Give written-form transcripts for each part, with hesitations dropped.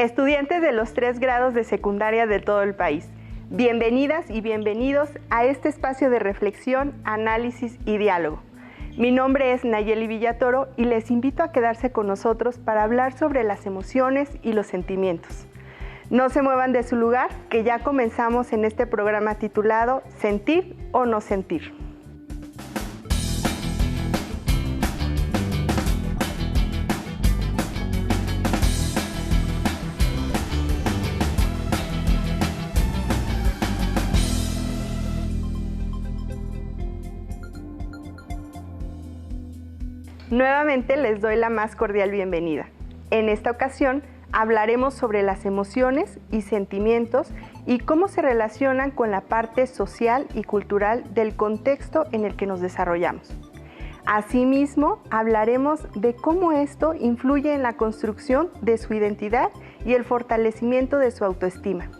estudiantes de los 3 grados de secundaria de todo el país. Bienvenidas y bienvenidos a este espacio de reflexión, análisis y diálogo. Mi nombre es Nayeli Villatoro y les invito a quedarse con nosotros para hablar sobre las emociones y los sentimientos. No se muevan de su lugar, que ya comenzamos en este programa titulado Sentir o no sentir. Nuevamente les doy la más cordial bienvenida. En esta ocasión hablaremos sobre las emociones y sentimientos y cómo se relacionan con la parte social y cultural del contexto en el que nos desarrollamos. Asimismo, hablaremos de cómo esto influye en la construcción de su identidad y el fortalecimiento de su autoestima.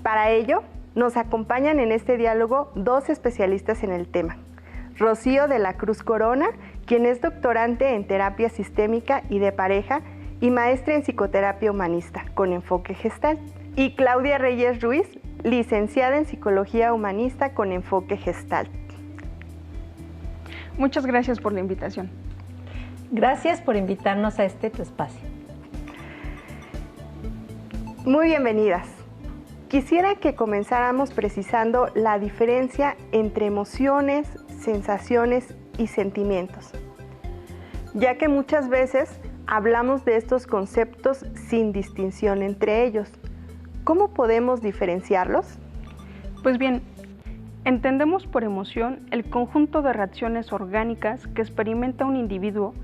Para ello, nos acompañan en este diálogo 2 especialistas en el tema. Rocío de la Cruz Corona, quien es doctorante en terapia sistémica y de pareja y maestra en psicoterapia humanista con enfoque Gestalt. Y Claudia Reyes Ruiz, licenciada en psicología humanista con enfoque Gestalt. Muchas gracias por la invitación. Gracias por invitarnos a tu espacio. Muy bienvenidas. Quisiera que comenzáramos precisando la diferencia entre emociones, sensaciones y sentimientos, ya que muchas veces hablamos de estos conceptos sin distinción entre ellos. ¿Cómo podemos diferenciarlos? Pues bien, entendemos por emoción el conjunto de reacciones orgánicas que experimenta un individuo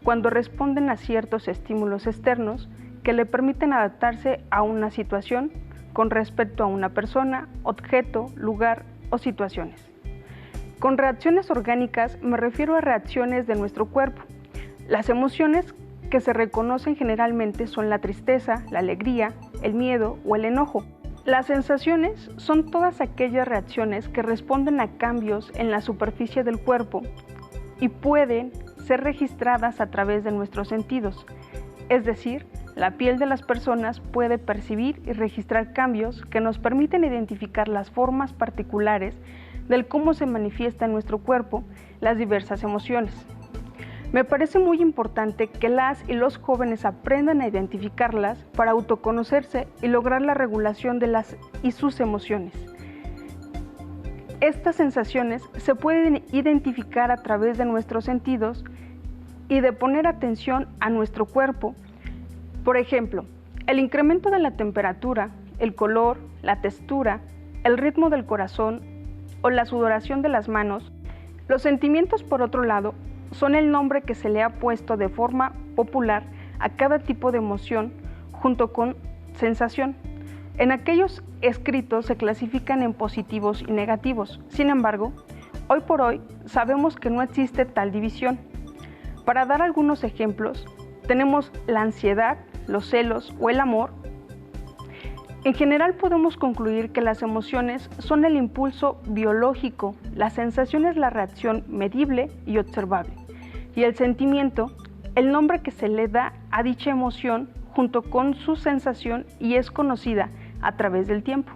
cuando responden a ciertos estímulos externos que le permiten adaptarse a una situación con respecto a una persona, objeto, lugar o situaciones. Con reacciones orgánicas me refiero a reacciones de nuestro cuerpo. Las emociones que se reconocen generalmente son la tristeza, la alegría, el miedo o el enojo. Las sensaciones son todas aquellas reacciones que responden a cambios en la superficie del cuerpo y pueden ser registradas a través de nuestros sentidos. Es decir, la piel de las personas puede percibir y registrar cambios que nos permiten identificar las formas particulares del cómo se manifiesta en nuestro cuerpo las diversas emociones. Me parece muy importante que las y los jóvenes aprendan a identificarlas para autoconocerse y lograr la regulación de las y sus emociones. Estas sensaciones se pueden identificar a través de nuestros sentidos y de poner atención a nuestro cuerpo. Por ejemplo, el incremento de la temperatura, el color, la textura, el ritmo del corazón o la sudoración de las manos. Los sentimientos, por otro lado, son el nombre que se le ha puesto de forma popular a cada tipo de emoción junto con sensación. En aquellos escritos se clasifican en positivos y negativos. Sin embargo, hoy por hoy sabemos que no existe tal división. Para dar algunos ejemplos, tenemos la ansiedad, los celos o el amor. En general podemos concluir que las emociones son el impulso biológico, la sensación es la reacción medible y observable, y el sentimiento, el nombre que se le da a dicha emoción junto con su sensación y es conocida a través del tiempo.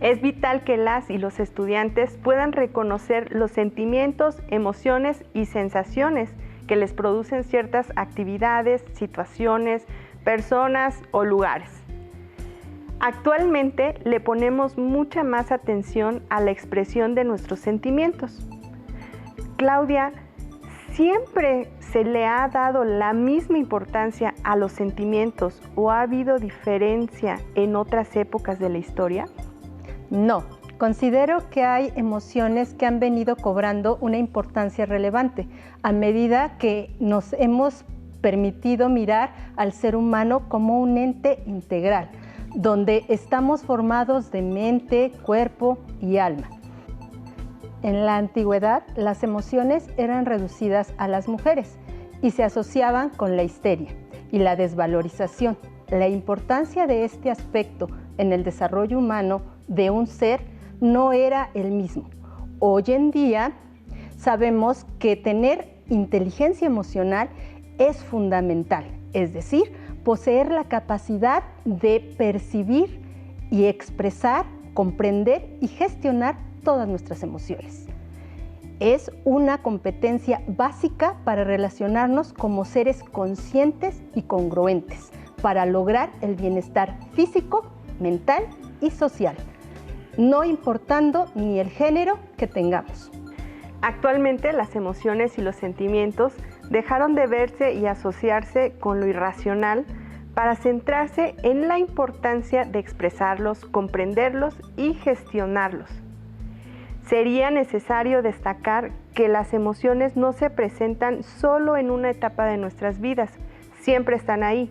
Es vital que las y los estudiantes puedan reconocer los sentimientos, emociones y sensaciones que les producen ciertas actividades, situaciones, personas o lugares. Actualmente le ponemos mucha más atención a la expresión de nuestros sentimientos. Claudia, ¿siempre se le ha dado la misma importancia a los sentimientos o ha habido diferencia en otras épocas de la historia? No, considero que hay emociones que han venido cobrando una importancia relevante a medida que nos hemos permitido mirar al ser humano como un ente integral, donde estamos formados de mente, cuerpo y alma. En la antigüedad, las emociones eran reducidas a las mujeres y se asociaban con la histeria y la desvalorización. La importancia de este aspecto en el desarrollo humano de un ser no era el mismo. Hoy en día sabemos que tener inteligencia emocional es fundamental, es decir, poseer la capacidad de percibir y expresar, comprender y gestionar todas nuestras emociones. Es una competencia básica para relacionarnos como seres conscientes y congruentes, para lograr el bienestar físico, mental y social, no importando ni el género que tengamos. Actualmente las emociones y los sentimientos dejaron de verse y asociarse con lo irracional para centrarse en la importancia de expresarlos, comprenderlos y gestionarlos. Sería necesario destacar que las emociones no se presentan solo en una etapa de nuestras vidas, siempre están ahí,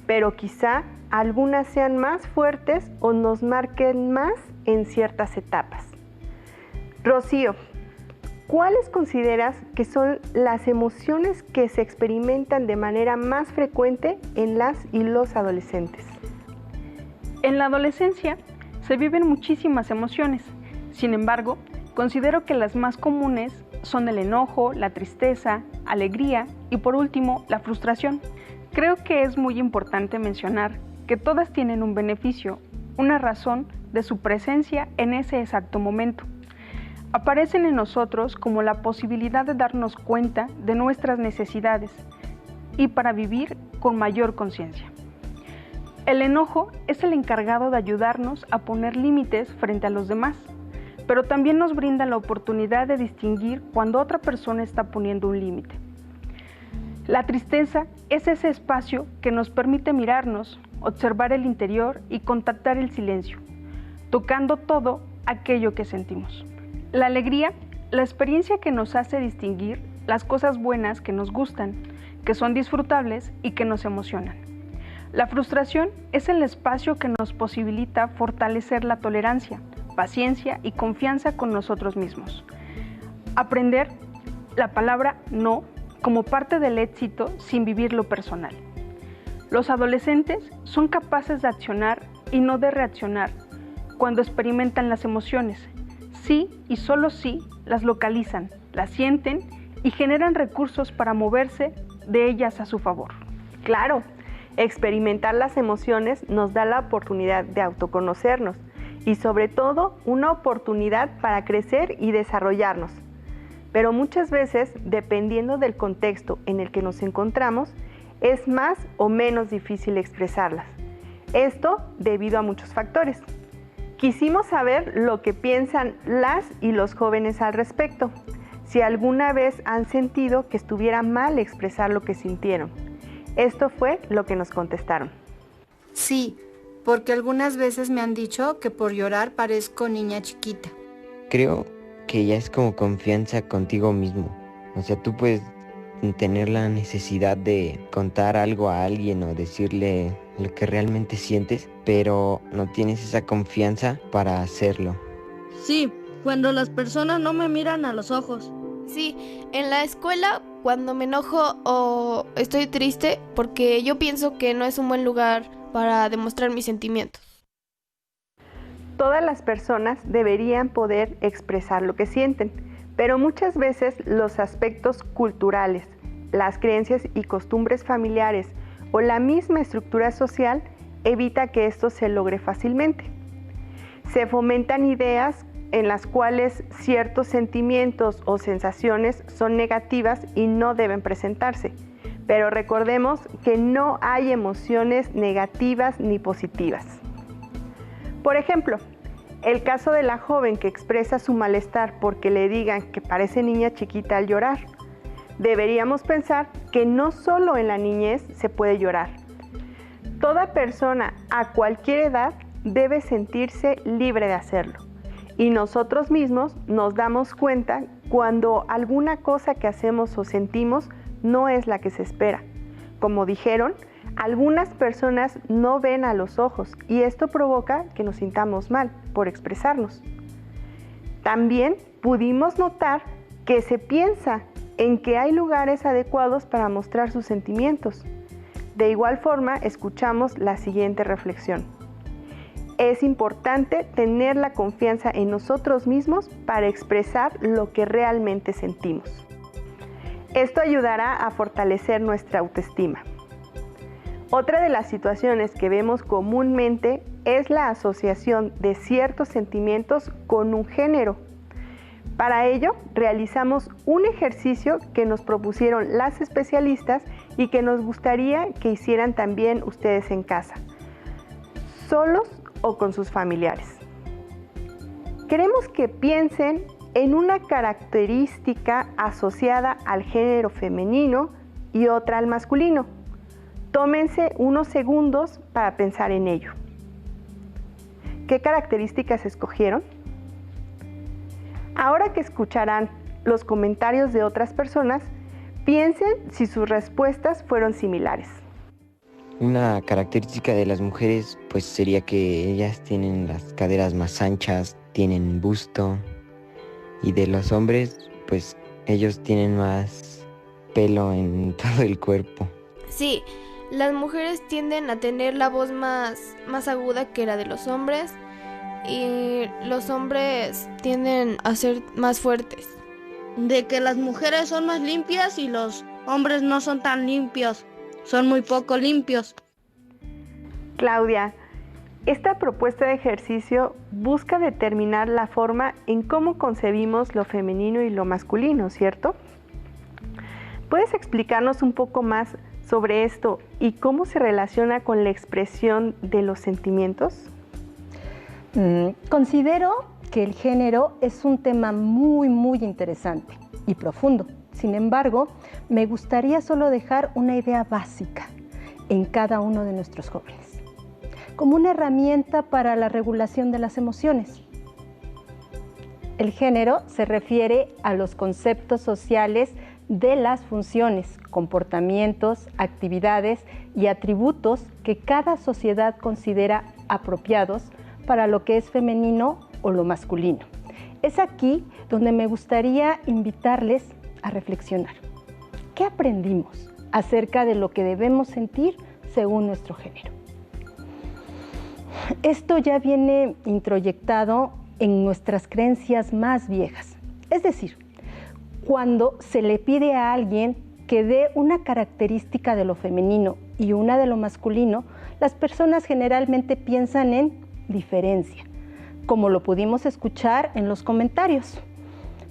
pero quizá algunas sean más fuertes o nos marquen más en ciertas etapas. Rocío, ¿cuáles consideras que son las emociones que se experimentan de manera más frecuente en las y los adolescentes? En la adolescencia se viven muchísimas emociones. Sin embargo, considero que las más comunes son el enojo, la tristeza, alegría y por último, la frustración. Creo que es muy importante mencionar que todas tienen un beneficio, una razón de su presencia en ese exacto momento. Aparecen en nosotros como la posibilidad de darnos cuenta de nuestras necesidades y para vivir con mayor conciencia. El enojo es el encargado de ayudarnos a poner límites frente a los demás, pero también nos brinda la oportunidad de distinguir cuando otra persona está poniendo un límite. La tristeza es ese espacio que nos permite mirarnos, observar el interior y contactar el silencio, tocando todo aquello que sentimos. La alegría, la experiencia que nos hace distinguir las cosas buenas que nos gustan, que son disfrutables y que nos emocionan. La frustración es el espacio que nos posibilita fortalecer la tolerancia, paciencia y confianza con nosotros mismos. Aprender la palabra no como parte del éxito sin vivir lo personal. Los adolescentes son capaces de accionar y no de reaccionar cuando experimentan las emociones. Sí y solo sí las localizan, las sienten y generan recursos para moverse de ellas a su favor. Claro, experimentar las emociones nos da la oportunidad de autoconocernos y sobre todo una oportunidad para crecer y desarrollarnos. Pero muchas veces, dependiendo del contexto en el que nos encontramos, es más o menos difícil expresarlas. Esto debido a muchos factores. Quisimos saber lo que piensan las y los jóvenes al respecto, si alguna vez han sentido que estuviera mal expresar lo que sintieron. Esto fue lo que nos contestaron. Sí, porque algunas veces me han dicho que por llorar parezco niña chiquita. Creo que ya es como confianza contigo mismo. O sea, tú puedes tener la necesidad de contar algo a alguien o decirle lo que realmente sientes, pero no tienes esa confianza para hacerlo. Sí, cuando las personas no me miran a los ojos. Sí, en la escuela cuando me enojo o estoy triste porque yo pienso que no es un buen lugar para demostrar mis sentimientos. Todas las personas deberían poder expresar lo que sienten, pero muchas veces los aspectos culturales, las creencias y costumbres familiares o la misma estructura social evita que esto se logre fácilmente. Se fomentan ideas en las cuales ciertos sentimientos o sensaciones son negativas y no deben presentarse, pero recordemos que no hay emociones negativas ni positivas. Por ejemplo, el caso de la joven que expresa su malestar porque le digan que parece niña chiquita al llorar. Deberíamos pensar que no solo en la niñez se puede llorar. Toda persona a cualquier edad debe sentirse libre de hacerlo. Y nosotros mismos nos damos cuenta cuando alguna cosa que hacemos o sentimos no es la que se espera. Como dijeron, algunas personas no ven a los ojos y esto provoca que nos sintamos mal por expresarnos. También pudimos notar que se piensa en que hay lugares adecuados para mostrar sus sentimientos. De igual forma, escuchamos la siguiente reflexión. Es importante tener la confianza en nosotros mismos para expresar lo que realmente sentimos. Esto ayudará a fortalecer nuestra autoestima. Otra de las situaciones que vemos comúnmente es la asociación de ciertos sentimientos con un género. Para ello, realizamos un ejercicio que nos propusieron las especialistas y que nos gustaría que hicieran también ustedes en casa, solos o con sus familiares. Queremos que piensen en una característica asociada al género femenino y otra al masculino. Tómense unos segundos para pensar en ello. ¿Qué características escogieron? Ahora que escucharán los comentarios de otras personas, piensen si sus respuestas fueron similares. Una característica de las mujeres pues sería que ellas tienen las caderas más anchas, tienen busto, y de los hombres pues ellos tienen más pelo en todo el cuerpo. Sí, las mujeres tienden a tener la voz más aguda que la de los hombres y los hombres tienden a ser más fuertes. De que las mujeres son más limpias y los hombres no son tan limpios, son muy poco limpios. Claudia, esta propuesta de ejercicio busca determinar la forma en cómo concebimos lo femenino y lo masculino, ¿cierto? ¿Puedes explicarnos un poco más sobre esto y cómo se relaciona con la expresión de los sentimientos? Considero que el género es un tema muy interesante y profundo. Sin embargo, me gustaría solo dejar una idea básica en cada uno de nuestros jóvenes, como una herramienta para la regulación de las emociones. El género se refiere a los conceptos sociales de las funciones, comportamientos, actividades y atributos que cada sociedad considera apropiados para lo que es femenino o lo masculino. Es aquí donde me gustaría invitarles a reflexionar. ¿Qué aprendimos acerca de lo que debemos sentir según nuestro género? Esto ya viene introyectado en nuestras creencias más viejas. Es decir, cuando se le pide a alguien que dé una característica de lo femenino y una de lo masculino, las personas generalmente piensan en diferencia, como lo pudimos escuchar en los comentarios.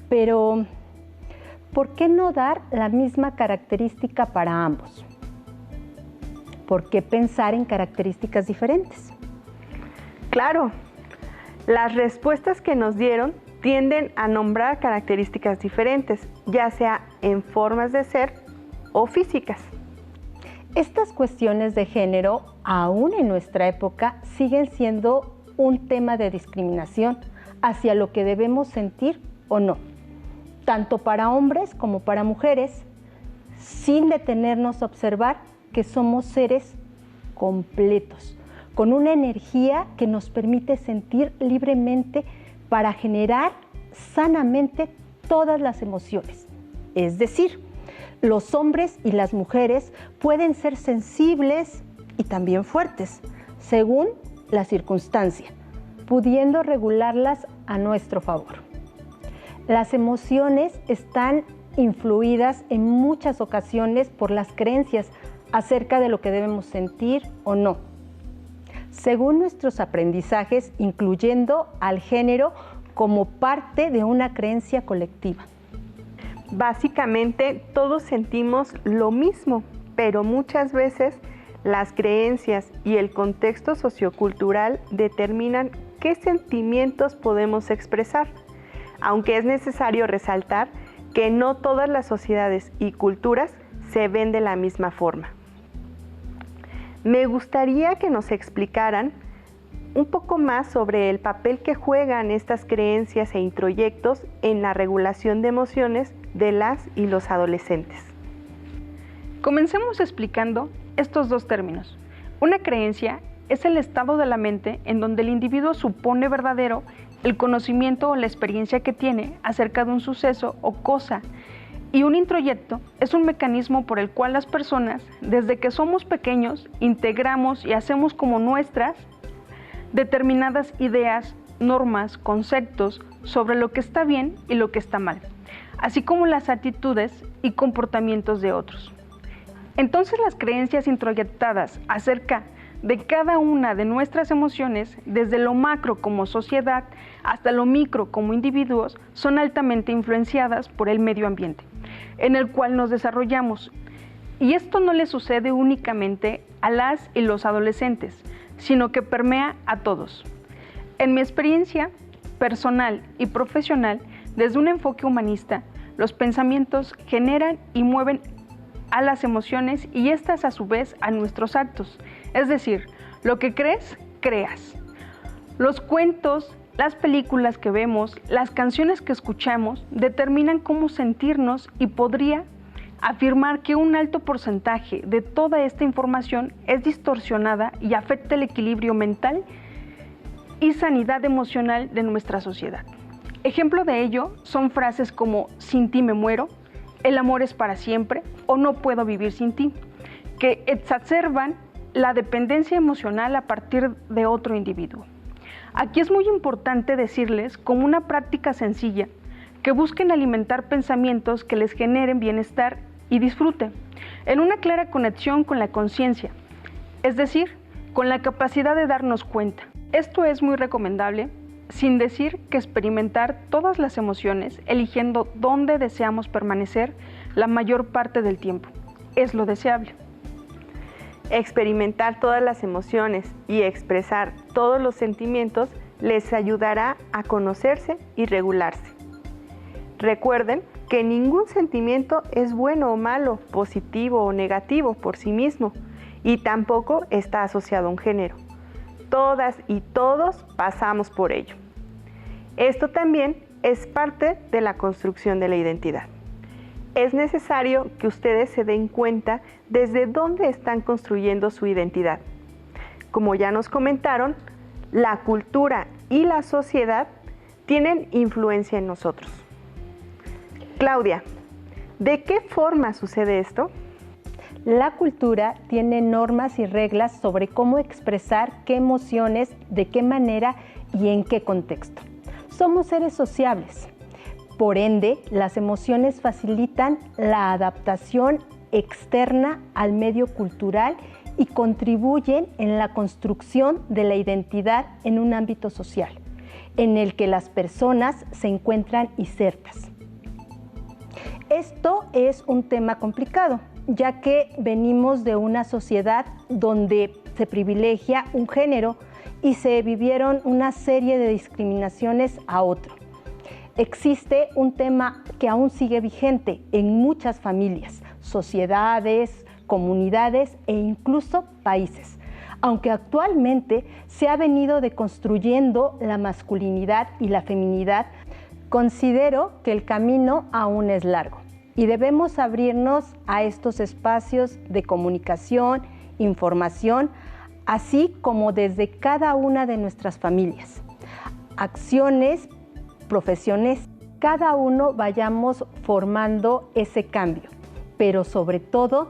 Pero, ¿por qué no dar la misma característica para ambos? ¿Por qué pensar en características diferentes? Claro, las respuestas que nos dieron tienden a nombrar características diferentes, ya sea en formas de ser o físicas. Estas cuestiones de género, aún en nuestra época, siguen siendo un tema de discriminación hacia lo que debemos sentir o no, tanto para hombres como para mujeres, sin detenernos a observar que somos seres completos, con una energía que nos permite sentir libremente para generar sanamente todas las emociones. Es decir, los hombres y las mujeres pueden ser sensibles y también fuertes, según la circunstancia, pudiendo regularlas a nuestro favor. Las emociones están influidas en muchas ocasiones por las creencias acerca de lo que debemos sentir o no, según nuestros aprendizajes, incluyendo al género como parte de una creencia colectiva. Básicamente, todos sentimos lo mismo, pero muchas veces las creencias y el contexto sociocultural determinan qué sentimientos podemos expresar, aunque es necesario resaltar que no todas las sociedades y culturas se ven de la misma forma. Me gustaría que nos explicaran un poco más sobre el papel que juegan estas creencias e introyectos en la regulación de emociones de las y los adolescentes. Comencemos explicando estos dos términos. Una creencia es el estado de la mente en donde el individuo supone verdadero el conocimiento o la experiencia que tiene acerca de un suceso o cosa, y un introyecto es un mecanismo por el cual las personas, desde que somos pequeños, integramos y hacemos como nuestras determinadas ideas, normas, conceptos sobre lo que está bien y lo que está mal, así como las actitudes y comportamientos de otros. Entonces las creencias introyectadas acerca de cada una de nuestras emociones, desde lo macro como sociedad hasta lo micro como individuos, son altamente influenciadas por el medio ambiente en el cual nos desarrollamos. Y esto no le sucede únicamente a las y los adolescentes, sino que permea a todos. En mi experiencia personal y profesional, desde un enfoque humanista, los pensamientos generan y mueven a las emociones y estas a su vez a nuestros actos. Es decir, lo que crees, creas. Los cuentos, las películas que vemos, las canciones que escuchamos determinan cómo sentirnos y podría afirmar que un alto porcentaje de toda esta información es distorsionada y afecta el equilibrio mental y sanidad emocional de nuestra sociedad. Ejemplo de ello son frases como "sin ti me muero", "el amor es para siempre" o "no puedo vivir sin ti", que exacerban la dependencia emocional a partir de otro individuo. Aquí es muy importante decirles, como una práctica sencilla, que busquen alimentar pensamientos que les generen bienestar y disfrute, en una clara conexión con la conciencia, es decir, con la capacidad de darnos cuenta. Esto es muy recomendable, sin decir que experimentar todas las emociones, eligiendo dónde deseamos permanecer la mayor parte del tiempo, es lo deseable. Experimentar todas las emociones y expresar todos los sentimientos les ayudará a conocerse y regularse. Recuerden que ningún sentimiento es bueno o malo, positivo o negativo por sí mismo, y tampoco está asociado a un género. Todas y todos pasamos por ello. Esto también es parte de la construcción de la identidad. Es necesario que ustedes se den cuenta desde dónde están construyendo su identidad. Como ya nos comentaron, la cultura y la sociedad tienen influencia en nosotros. Claudia, ¿de qué forma sucede esto? La cultura tiene normas y reglas sobre cómo expresar qué emociones, de qué manera y en qué contexto. Somos seres sociables. Por ende, las emociones facilitan la adaptación externa al medio cultural y contribuyen en la construcción de la identidad en un ámbito social, en el que las personas se encuentran insertas. Esto es un tema complicado, ya que venimos de una sociedad donde se privilegia un género y se vivieron una serie de discriminaciones a otro. Existe un tema que aún sigue vigente en muchas familias, sociedades, comunidades e incluso países, aunque actualmente se ha venido deconstruyendo la masculinidad y la feminidad. Considero que el camino aún es largo y debemos abrirnos a estos espacios de comunicación, información, así como desde cada una de nuestras familias. Acciones, profesiones, cada uno vayamos formando ese cambio, pero sobre todo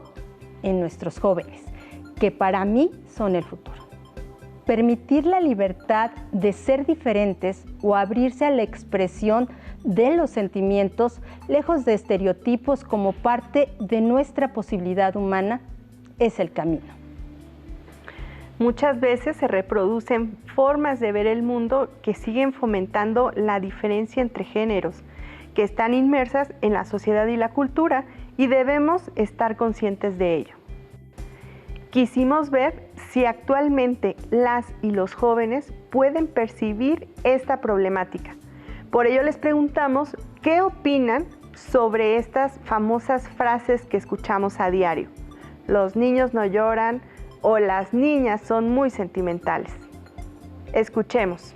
en nuestros jóvenes, que para mí son el futuro. Permitir la libertad de ser diferentes o abrirse a la expresión de los sentimientos, lejos de estereotipos como parte de nuestra posibilidad humana, es el camino. Muchas veces se reproducen formas de ver el mundo que siguen fomentando la diferencia entre géneros, que están inmersas en la sociedad y la cultura, y debemos estar conscientes de ello. Quisimos ver si actualmente las y los jóvenes pueden percibir esta problemática. Por ello les preguntamos qué opinan sobre estas famosas frases que escuchamos a diario. Los niños no lloran o las niñas son muy sentimentales. Escuchemos.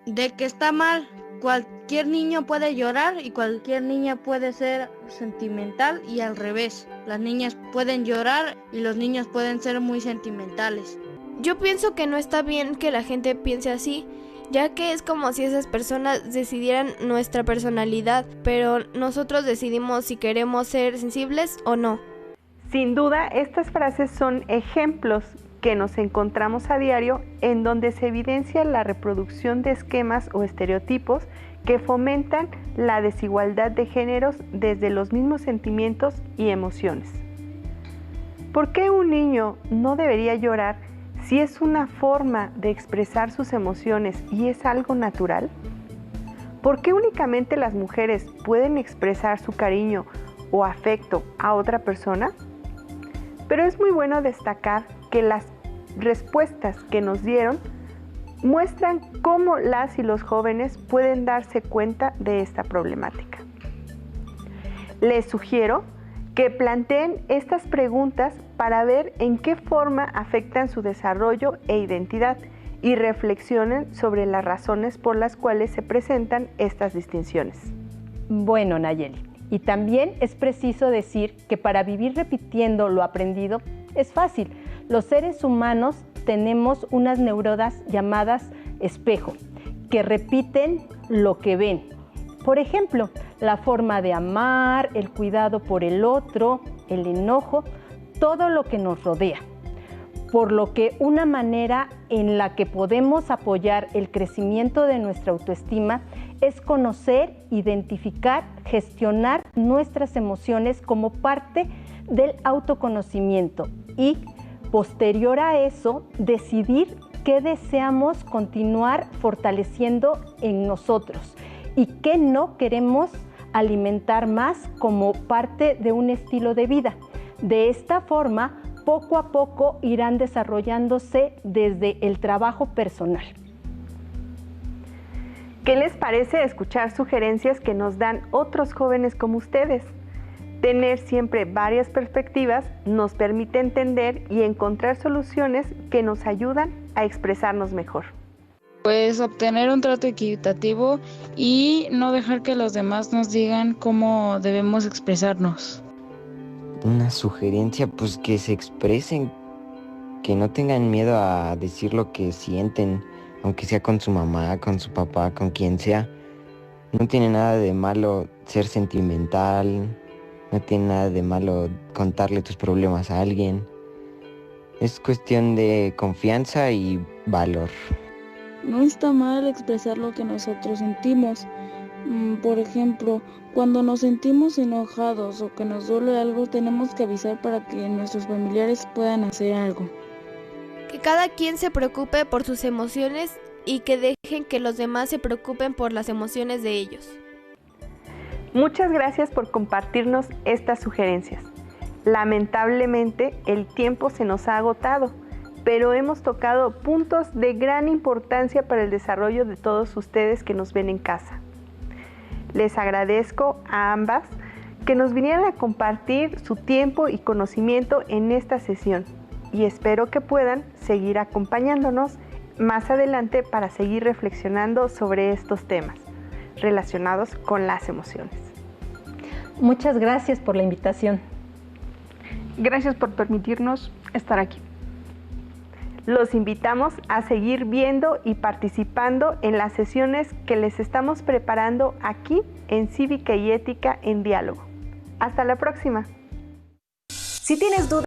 De que está mal, cualquier niño puede llorar y cualquier niña puede ser sentimental, y al revés. Las niñas pueden llorar y los niños pueden ser muy sentimentales. Yo pienso que no está bien que la gente piense así, ya que es como si esas personas decidieran nuestra personalidad, pero nosotros decidimos si queremos ser sensibles o no. Sin duda, estas frases son ejemplos que nos encontramos a diario en donde se evidencia la reproducción de esquemas o estereotipos que fomentan la desigualdad de géneros desde los mismos sentimientos y emociones. ¿Por qué un niño no debería llorar si es una forma de expresar sus emociones y es algo natural? ¿Por qué únicamente las mujeres pueden expresar su cariño o afecto a otra persona? Pero es muy bueno destacar que las respuestas que nos dieron muestran cómo las y los jóvenes pueden darse cuenta de esta problemática. Les sugiero que planteen estas preguntas para ver en qué forma afectan su desarrollo e identidad y reflexionen sobre las razones por las cuales se presentan estas distinciones. Bueno, Nayeli, y también es preciso decir que para vivir repitiendo lo aprendido es fácil. Los seres humanos tenemos unas neuronas llamadas espejo, que repiten lo que ven. Por ejemplo, la forma de amar, el cuidado por el otro, el enojo, todo lo que nos rodea. Por lo que una manera en la que podemos apoyar el crecimiento de nuestra autoestima es conocer, identificar, gestionar nuestras emociones como parte del autoconocimiento y, posterior a eso, decidir qué deseamos continuar fortaleciendo en nosotros y qué no queremos alimentar más como parte de un estilo de vida. De esta forma, poco a poco irán desarrollándose desde el trabajo personal. ¿Qué les parece escuchar sugerencias que nos dan otros jóvenes como ustedes? Tener siempre varias perspectivas nos permite entender y encontrar soluciones que nos ayudan a expresarnos mejor. Pues obtener un trato equitativo y no dejar que los demás nos digan cómo debemos expresarnos. Una sugerencia, pues que se expresen, que no tengan miedo a decir lo que sienten, aunque sea con su mamá, con su papá, con quien sea. No tiene nada de malo ser sentimental, no tiene nada de malo contarle tus problemas a alguien. Es cuestión de confianza y valor. No está mal expresar lo que nosotros sentimos. Por ejemplo, cuando nos sentimos enojados o que nos duele algo, tenemos que avisar para que nuestros familiares puedan hacer algo. Que cada quien se preocupe por sus emociones y que dejen que los demás se preocupen por las emociones de ellos. Muchas gracias por compartirnos estas sugerencias. Lamentablemente, el tiempo se nos ha agotado, pero hemos tocado puntos de gran importancia para el desarrollo de todos ustedes que nos ven en casa. Les agradezco a ambas que nos vinieran a compartir su tiempo y conocimiento en esta sesión y espero que puedan seguir acompañándonos más adelante para seguir reflexionando sobre estos temas relacionados con las emociones. Muchas gracias por la invitación. Gracias por permitirnos estar aquí. Los invitamos a seguir viendo y participando en las sesiones que les estamos preparando aquí en Cívica y Ética en Diálogo. Hasta la próxima. Si tienes dudas